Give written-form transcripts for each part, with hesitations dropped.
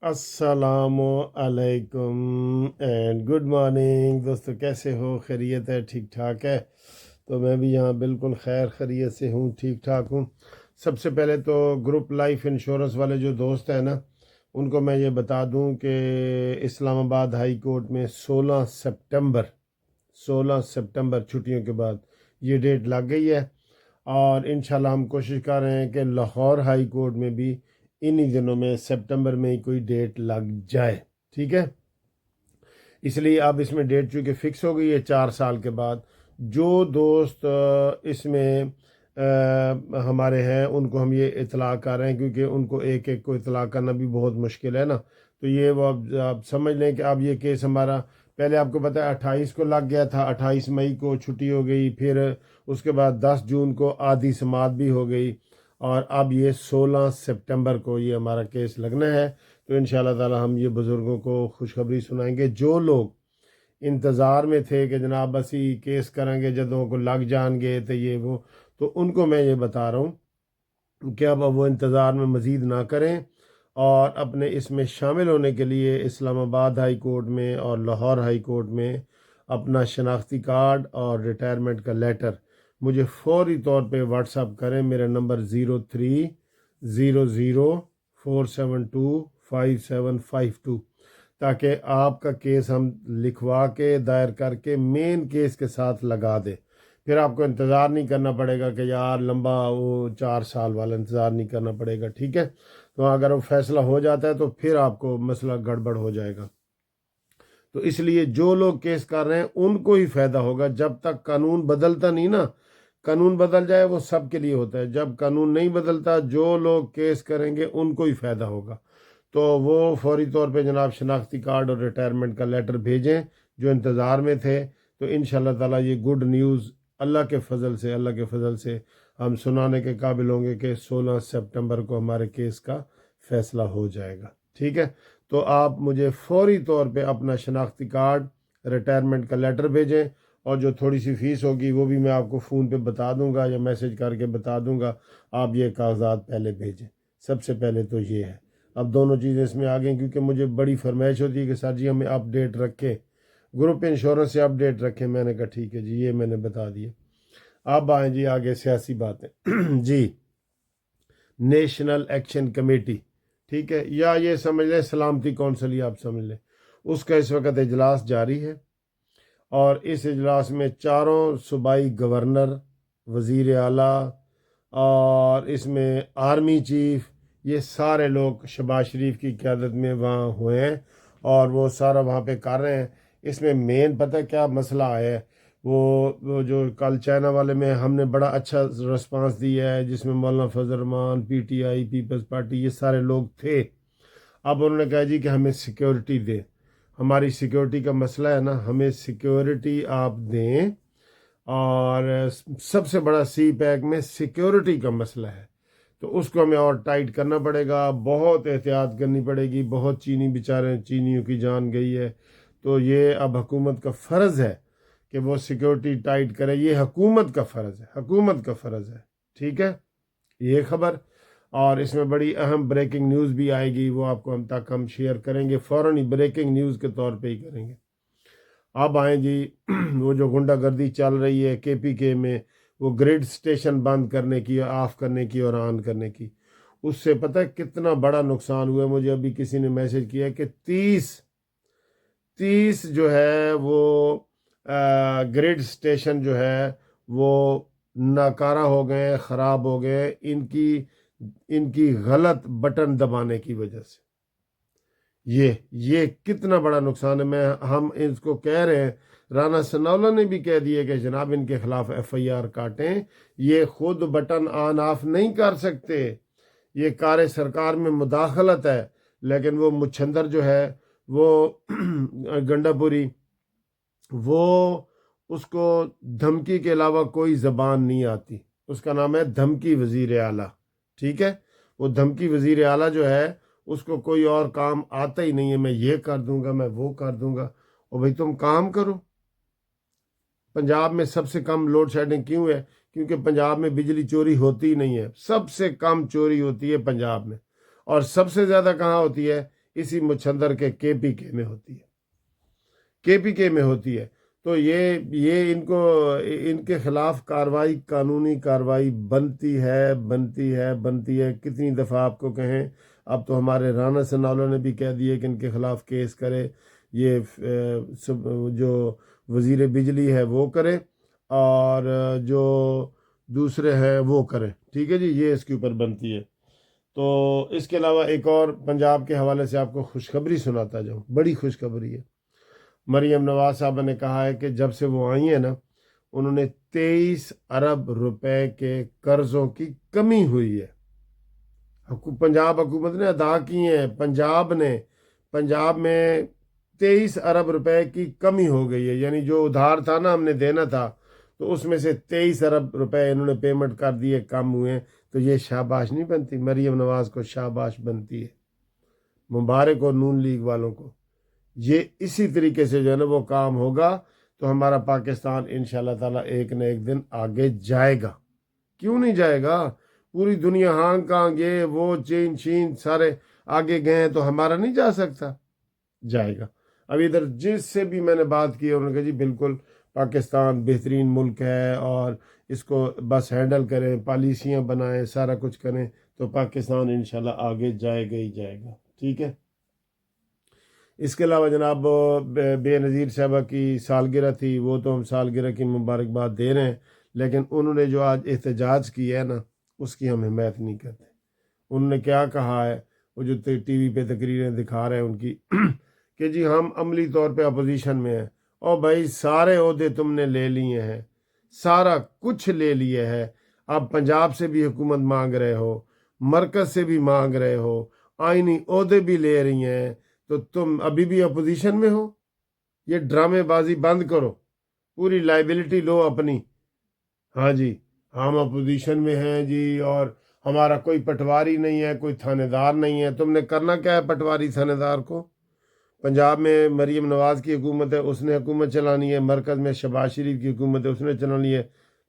अस्सलामु अलैकुम and good morning दोस्तों, कैसे हो? खैरियत है? ठीक ठाक है? तो मैं भी यहाँ बिल्कुल खैर खैरियत से हूँ, ठीक ठाक हूँ। सबसे पहले तो ग्रुप लाइफ इंश्योरेंस वाले जो दोस्त हैं ना, उनको मैं ये बता दूँ कि इस्लामाबाद हाई कोर्ट में 16 सितंबर छुट्टियों के बाद ये डेट लग गई है। और इंशाल्लाह हम कोशिश कर रहे हैं कि लाहौर हाई कोर्ट में भी इन्हीं दिनों में सितंबर में ही कोई डेट लग जाए। ठीक है, इसलिए अब इसमें डेट चूँकि फ़िक्स हो गई है 4 साल के बाद, जो दोस्त इसमें हमारे हैं उनको हम ये इतला कर रहे हैं, क्योंकि उनको एक एक को इतला करना भी बहुत मुश्किल है ना। तो ये वो आप समझ लें कि अब ये केस हमारा, पहले आपको पता है 28 को लग गया था, 28 मई को छुट्टी हो गई, फिर उसके बाद 10 जून को आधी समात भी हो गई, और अब ये 16 सितंबर को ये हमारा केस लगना है। तो इंशाल्लाह ताला हम ये बुज़ुर्गों को खुशखबरी सुनाएंगे। जो लोग इंतज़ार में थे कि जनाब बस ही केस करेंगे जदों को लग जाएंगे तो ये वो, तो उनको मैं ये बता रहा हूँ कि अब वो इंतज़ार में मज़ीद ना करें, और अपने इसमें शामिल होने के लिए इस्लामाबाद हाई कोर्ट में और लाहौर हाई कोर्ट में अपना शनाख्ती कार्ड और रिटायरमेंट का लेटर मुझे फौरी तौर पे व्हाट्सअप करें। मेरा नंबर 030047255752, ताकि आपका केस हम लिखवा के दायर करके मेन केस के साथ लगा दें। फिर आपको इंतज़ार नहीं करना पड़ेगा कि यार लंबा वो 4 साल वाला इंतज़ार नहीं करना पड़ेगा। ठीक है, तो अगर वो फैसला हो जाता है तो फिर आपको मसला गड़बड़ हो जाएगा। तो इसलिए जो लोग केस कर रहे हैं उनको ही फ़ायदा होगा। जब तक कानून बदलता नहीं ना, कानून बदल जाए वो सब के लिए होता है, जब कानून नहीं बदलता जो लोग केस करेंगे उनको ही फ़ायदा होगा। तो वो फौरी तौर पे जनाब शनाख्ती कार्ड और रिटायरमेंट का लेटर भेजें जो इंतज़ार में थे। तो इंशाल्लाह ताला ये गुड न्यूज़ अल्लाह के फजल से हम सुनाने के काबिल होंगे कि 16 सितंबर को हमारे केस का फ़ैसला हो जाएगा। ठीक है, तो आप मुझे फौरी तौर पे अपना शनाख्ती कार्ड, रिटायरमेंट का लेटर भेजें, और जो थोड़ी सी फ़ीस होगी वो भी मैं आपको फ़ोन पे बता दूंगा या मैसेज करके बता दूंगा। आप ये कागजात पहले भेजें, सबसे पहले तो ये है। अब दोनों चीज़ें इसमें आ गई, क्योंकि मुझे बड़ी फरमाइश होती है कि सर जी हमें अपडेट रखें, ग्रुप इंश्योरेंस से अपडेट रखें। मैंने कहा ठीक है जी, ये मैंने बता दिया। अब आए जी आगे सियासी बातें जी। नेशनल एक्शन कमेटी, ठीक है, या ये समझ लें सलामती कौंसिल, ही आप समझ लें, उसका इस वक्त इजलास जारी है। और इस इजलास में चारों सूबाई गवर्नर, वज़ीर आला, और इसमें आर्मी चीफ, ये सारे लोग शहबाज शरीफ की क़यादत में वहाँ हुए हैं, और वो सारा वहाँ पे कर रहे हैं। इसमें मेन पता है क्या मसला है? वो जो कल चाइना वाले में हमने बड़ा अच्छा रिस्पांस दिया है, जिसमें मौलाना फजल रहमान, पीटीआई, पीपल्स पार्टी, ये सारे लोग थे। अब उन्होंने कहा जी कि हमें सिक्योरिटी दें, हमारी सिक्योरिटी का मसला है ना, हमें सिक्योरिटी आप दें। और सबसे बड़ा सी पैक में सिक्योरिटी का मसला है, तो उसको हमें और टाइट करना पड़ेगा, बहुत एहतियात करनी पड़ेगी। बहुत चीनी बेचारे, चीनियों की जान गई है। तो ये अब हुकूमत का फ़र्ज़ है कि वो सिक्योरिटी टाइट करे, ये हुकूमत का फ़र्ज़ है, हुकूमत का फ़र्ज़ है। ठीक है, ये खबर। और इसमें बड़ी अहम ब्रेकिंग न्यूज़ भी आएगी, वो आपको हम शेयर करेंगे, फ़ौरन ही ब्रेकिंग न्यूज़ के तौर पे ही करेंगे। अब आए जी वो जो गुंडागर्दी चल रही है केपीके में, वो ग्रिड स्टेशन बंद करने की, ऑफ करने की और ऑन करने की, उससे पता है कितना बड़ा नुकसान हुआ। मुझे अभी किसी ने मैसेज किया कि 30 जो है वो ग्रिड स्टेशन जो है वो नाकारा हो गए, ख़राब हो गए, इनकी इनकी गलत बटन दबाने की वजह से। ये कितना बड़ा नुकसान है। हम इसको कह रहे हैं, राना सनाउल्लाह ने भी कह दिया कि जनाब इनके खिलाफ एफआईआर काटें। ये खुद बटन ऑन ऑफ नहीं कर सकते, ये कार्य सरकार में मुदाखलत है। लेकिन वो मुछंदर जो है वो गंडापुरी, वो उसको धमकी के अलावा कोई ज़बान नहीं आती, उसका नाम है धमकी वज़ीर आला। ठीक है, वो धमकी वज़ीर आला जो है उसको कोई और काम आता ही नहीं है, मैं ये कर दूंगा, मैं वो कर दूंगा। और भाई तुम काम करो। पंजाब में सबसे कम लोड शेडिंग क्यों है? क्योंकि पंजाब में बिजली चोरी होती ही नहीं है, सबसे कम चोरी होती है पंजाब में। और सबसे ज़्यादा कहाँ होती है? इसी मुछंदर के KPK में होती है, KPK में होती है। तो ये इनके खिलाफ कार्रवाई, कानूनी कार्रवाई बनती है। कितनी दफ़ा आपको कहें, अब तो हमारे राना सनाउल्लाह ने भी कह दिए कि इनके खिलाफ केस करे, ये जो वज़ीर बिजली है वो करे और जो दूसरे हैं वो करें, ठीक है जी, ये इसके ऊपर बनती है। तो इसके अलावा एक और पंजाब के हवाले से आपको खुशखबरी सुनाता जाऊँ, बड़ी खुशखबरी है। मरियम नवाज साहब ने कहा है कि जब से वो आई है ना, उन्होंने 23 अरब रुपए के कर्ज़ों की कमी हुई है, पंजाब हुकूमत ने अदा किए हैं। पंजाब में 23 अरब रुपए की कमी हो गई है, यानी जो उधार था ना हमने देना था, तो उसमें से 23 अरब रुपए इन्होंने पेमेंट कर दिए, कम हुए। तो ये शाबाश नहीं बनती, मरियम नवाज को शाबाश बनती है, मुबारक हो नून लीग वालों को। ये इसी तरीके से जो है ना वो काम होगा तो हमारा पाकिस्तान इंशाल्लाह ताला एक न एक दिन आगे जाएगा। क्यों नहीं जाएगा? पूरी दुनिया हांगकांग ये वो चीन सारे आगे गए हैं, तो हमारा नहीं जा सकता? जाएगा। अब इधर जिससे भी मैंने बात की उन्होंने कहा जी बिल्कुल पाकिस्तान बेहतरीन मुल्क है और इसको बस हैंडल करें, पॉलिसियाँ बनाएं, सारा कुछ करें तो पाकिस्तान इंशाल्लाह आगे जाएगा ही जाएगा, ठीक है। इसके अलावा जनाब बेनज़ीर साहबा की सालगिरह थी, वो तो हम सालगिरह की मुबारकबाद दे रहे हैं, लेकिन उन्होंने जो आज एहतजाज किया है ना, उसकी हम हिमायत नहीं करते। उन्होंने क्या कहा है, वो जो TV पे तकरीरें दिखा रहे हैं उनकी कि जी हम अमली तौर पे अपोजिशन में हैं। और भाई सारे ओहदे तुमने ले लिए हैं, सारा कुछ ले लिए है। अब पंजाब से भी हुकूमत मांग रहे हो, मरकज़ से भी मांग रहे हो, आइनी ओहदे भी ले रही हैं, तो तुम अभी भी अपोजिशन में हो। ये ड्रामेबाजी बंद करो, पूरी लाइबिलिटी लो अपनी। हाँ जी, हम अपोजिशन में हैं जी और हमारा कोई पटवारी नहीं है, कोई थानेदार नहीं है। तुमने करना क्या है पटवारी थानेदार को? पंजाब में मरीम नवाज की हुकूमत है, उसने हुकूमत चलानी है। मरकज़ में शहबाज शरीफ की हुकूमत है, उसने चलानी है।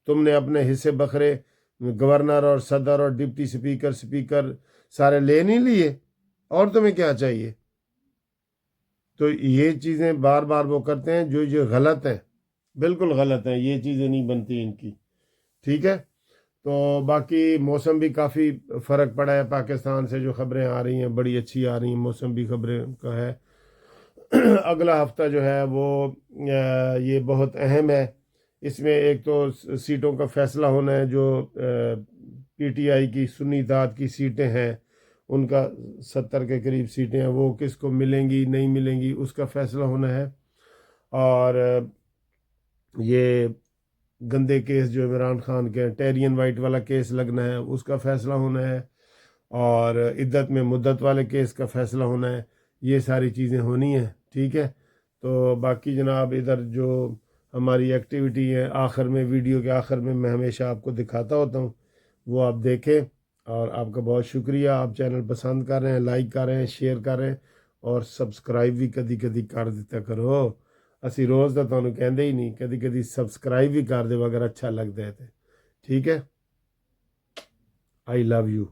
तुमने अपने हिस्से बखरे गवर्नर और सदर और डिप्टी स्पीकर सारे ले नहीं लिए, और तुम्हें क्या चाहिए? तो ये चीज़ें बार बार वो करते हैं जो गलत हैं, बिल्कुल गलत हैं। ये चीज़ें नहीं बनती इनकी, ठीक है। तो बाकी मौसम भी काफ़ी फ़र्क पड़ा है, पाकिस्तान से जो ख़बरें आ रही हैं बड़ी अच्छी आ रही हैं, मौसम भी खबरें का है। अगला हफ्ता जो है वो ये बहुत अहम है। इसमें एक तो सीटों का फ़ैसला होना है, जो PTI की सुन्नी दाद की सीटें हैं, उनका 70 के करीब सीटें हैं, वो किसको मिलेंगी नहीं मिलेंगी उसका फ़ैसला होना है। और ये गंदे केस जो इमरान खान के टेरियन वाइट वाला केस लगना है, उसका फ़ैसला होना है। और इद्दत में मुद्दत वाले केस का फ़ैसला होना है। ये सारी चीज़ें होनी हैं, ठीक है। तो बाकी जनाब इधर जो हमारी एक्टिविटी है, आखिर में वीडियो के आखिर में मैं हमेशा आपको दिखाता होता हूँ, वो आप देखें। और आपका बहुत शुक्रिया, आप चैनल पसंद कर रहे हैं, लाइक कर रहे हैं, शेयर कर रहे हैं और सब्सक्राइब भी कदी कदी कर दिता करो। असी रोज़ तो तुहानू कहते ही नहीं, कदी कदी सब्सक्राइब भी कर दो अगर अच्छा लगता है तो, ठीक है। I love you.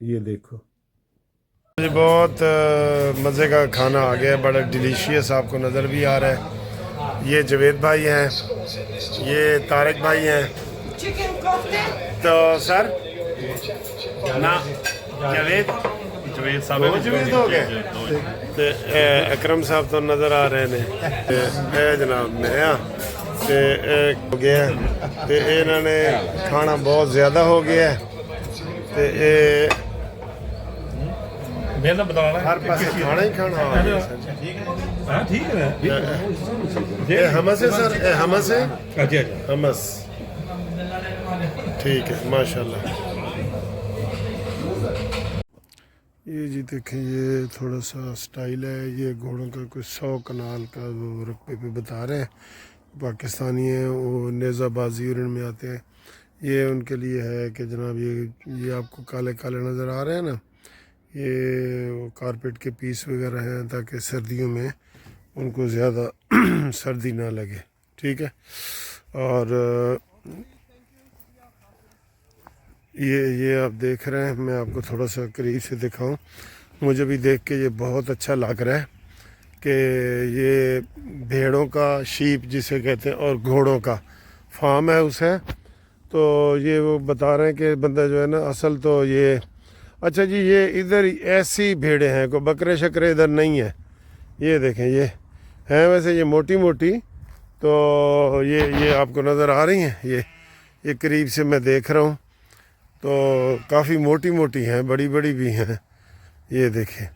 ये देखो मुझे बहुत मज़े का खाना आ गया, बड़ा डिलीशियस आपको नज़र भी आ रहा है। ये जवेद भाई हैं, ये तारिक भाई हैं। तो सर ना जवेद साहब हो गए, तो अकरम साहब तो नज़र आ रहे ने जनाब मैं हो गया, तो इन्होंने खाना बहुत ज़्यादा हो गया है, तो हर पास खाना ही खाना ठीक है। हमस है सर, हमस है, हमस, ठीक है माशाल्लाह। ये जी देखें, ये थोड़ा सा स्टाइल है, ये घोड़ों का कुछ 100 कनाल का वो रकबे पे बता रहे हैं। पाकिस्तानी हैं, वो नेज़ाबाजी और इनमें आते हैं। ये उनके लिए है कि जनाब ये आपको काले काले नज़र आ रहे हैं ना, ये कारपेट के पीस वगैरह हैं ताकि सर्दियों में उनको ज़्यादा सर्दी ना लगे, ठीक है। और ये आप देख रहे हैं, मैं आपको थोड़ा सा करीब से दिखाऊं مجھے بھی دیکھ کے یہ بہت اچھا لگ رہا ہے کہ یہ بھیڑوں کا شیپ جسے کہتے ہیں اور گھوڑوں کا فارم ہاؤس ہے. تو یہ وہ بتا رہے ہیں کہ بندہ جو ہے نا اصل تو یہ اچھا جی یہ ادھر ایسی بھیڑیں ہیں کوئی بکرے شکرے ادھر نہیں ہے. یہ دیکھیں یہ ہیں ویسے یہ موٹی موٹی تو یہ آپ کو نظر آ رہی ہیں. یہ قریب سے میں دیکھ رہا ہوں تو کافی موٹی موٹی ہیں بڑی بڑی بھی ہیں. یہ دیکھیں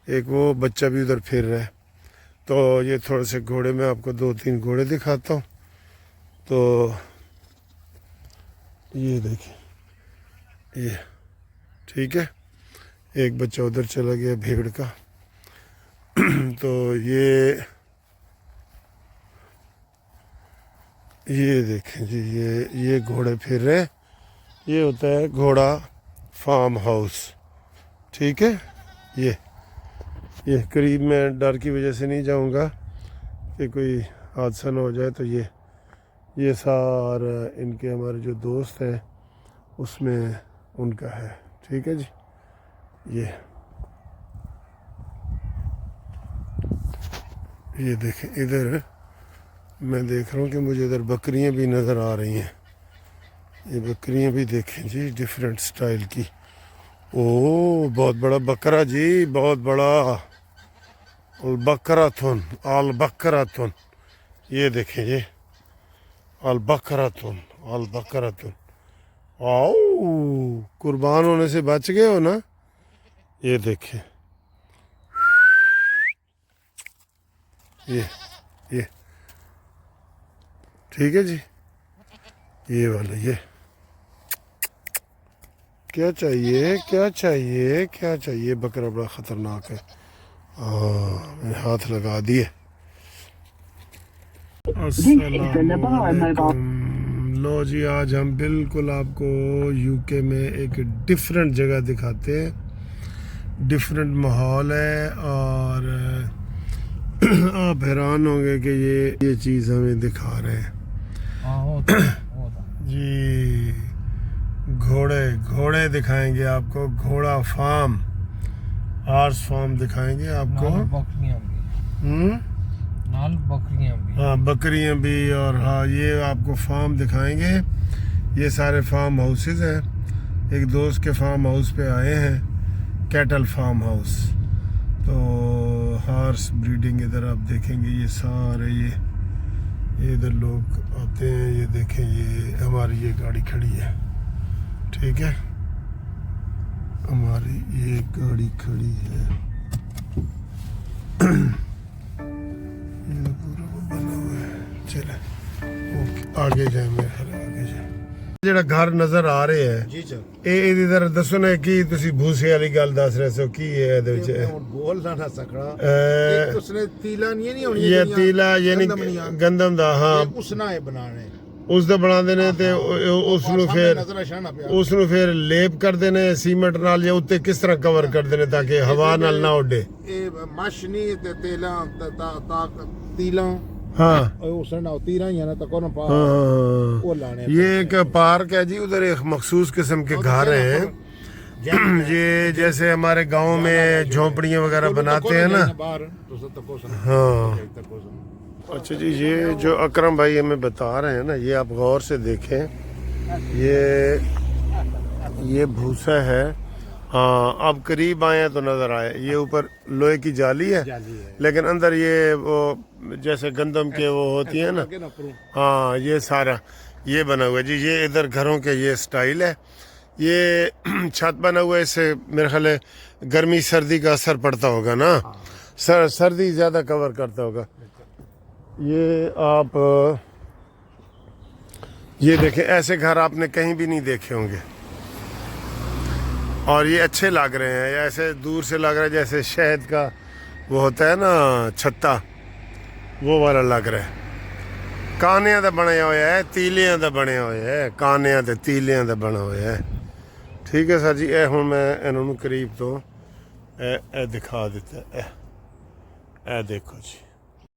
ایک وہ بچہ بھی ادھر پھر رہا ہے. تو یہ تھوڑے سے گھوڑے میں آپ کو 2-3 گھوڑے دکھاتا ہوں. تو یہ دیکھیں یہ ٹھیک ہے ایک بچہ ادھر چلا گیا بھیڑ کا. تو یہ دیکھیں جی یہ گھوڑے پھر رہے. یہ ہوتا ہے گھوڑا فارم ہاؤس. ٹھیک ہے یہ قریب میں ڈر کی وجہ سے نہیں جاؤں گا کہ کوئی حادثہ نہ ہو جائے. تو یہ سارا ان کے ہمارے جو دوست ہیں اس میں ان کا ہے. ٹھیک ہے جی یہ دیکھیں ادھر میں دیکھ رہا ہوں کہ مجھے ادھر بکریاں بھی نظر آ رہی ہیں. یہ بکریاں بھی دیکھیں جی ڈیفرنٹ سٹائل کی. بہت بڑا بکرا جی بہت بڑا البکراتن. یہ دیکھیں یہ البکراتن قربان ہونے سے بچ گئے ہو نا. یہ دیکھیں یہ ٹھیک ہے جی یہ والا یہ کیا چاہیے بکرا بڑا خطرناک ہے. میں ہاتھ لگا دیے. السلام علیکم. لو جی آج ہم بالکل آپ کو یو کے میں ایک ڈفرینٹ جگہ دکھاتے ہیں. ڈفرینٹ ماحول ہے اور آپ حیران ہوں گے کہ یہ چیز ہمیں دکھا رہے ہیں. جی گھوڑے دکھائیں گے آپ کو. گھوڑا فارم ہارس فارم دکھائیں گے آپ کو. بکریاں بھی اور یہ آپ کو فارم دکھائیں گے. یہ سارے فارم ہاؤسز ہیں. ایک دوست کے فارم ہاؤس پہ آئے ہیں کیٹل فارم ہاؤس. تو ہارس بریڈنگ ادھر آپ دیکھیں گے یہ سارے یہ ادھر لوگ آتے ہیں. یہ دیکھیں یہ ہماری یہ گاڑی کھڑی ہے. ٹھیک ہے ہماری یہ گاڑی کھڑی ہے. یہ پورا بنا ہوا ہے. چلے آگے جائیں میرے خیال آگے جائیں. ਜਿਹੜਾ ਘਰ ਨਜ਼ਰ ਆ ਰਿਹਾ ਹੈ ਜੀ ਸਰ ਇਹਦੀ ਦਰ ਦੱਸੋ ਨਾ ਕੀ ਤੁਸੀਂ ਭੂਸੇ ਵਾਲੀ ਗੱਲ ਦੱਸ ਰਹੇ ਸੋ ਕੀ ਹੈ ਇਹਦੇ ਵਿੱਚ ਬੋਲ ਨਾ ਸਕੜਾ ਇੱਕ ਉਸਨੇ ਤੀਲਾ ਨਹੀਂ ਹੋਣੀ ਇਹ ਤੀਲਾ ਯਾਨੀ ਗੰਦਮ ਦਾ ਹਾਂ ਉਸਨਾ ਇਹ ਬਣਾਣੇ ਉਸ ਦਾ ਬਣਾਉਂਦੇ ਨੇ ਤੇ ਉਸ ਨੂੰ ਫਿਰ ਲੇਪ ਕਰਦੇ ਨੇ ਸੀਮੈਂਟ ਨਾਲ ਜਾਂ ਉੱਤੇ ਕਿਸ ਤਰ੍ਹਾਂ ਕਵਰ ਕਰਦੇ ਨੇ ਤਾਂ ਕਿ ਹਵਾ ਨਾਲ ਨਾ ਉੱਡੇ. ਇਹ ਮਸ਼ ਨਹੀਂ ਤੇ ਤੀਲਾ ہاں یہ ایک پارک ہے جی. ادھر ایک مخصوص قسم کے گھر ہیں. یہ جیسے ہمارے گاؤں میں جھونپڑیاں وغیرہ بناتے ہیں نا. ہاں اچھا جی یہ جو اکرم بھائی ہمیں بتا رہے ہیں نا یہ آپ غور سے دیکھیں. یہ بھوسا ہے. ہاں اب قریب آئے ہیں تو نظر آئے. یہ اوپر لوہے کی جالی ہے لیکن اندر یہ وہ جیسے گندم کے وہ ہوتی ہیں نا. ہاں یہ سارا یہ بنا ہوا ہے جی. یہ ادھر گھروں کے یہ سٹائل ہے. یہ چھت بنا ہوا ہے. اس سے میرے خیال ہے گرمی سردی کا اثر پڑتا ہوگا نا. سردی زیادہ کور کرتا ہوگا. یہ آپ یہ دیکھیں ایسے گھر آپ نے کہیں بھی نہیں دیکھے ہوں گے اور یہ اچھے لگ رہے ہیں. ایسے دور سے لگ رہا ہے جیسے شہد کا وہ ہوتا ہے نا چھتا وہ والا لگ رہا ہے. کانیاں دا بنیا ہوا ہے تیلیاں دا بنیا ہوا ہے. کانیاں تے تیلیاں دا بنا ہوا ہے. ٹھیک ہے سر جی. اے ہوں میں انہوں قریب تو اے دکھا دیتا ہے. اے دیکھو جی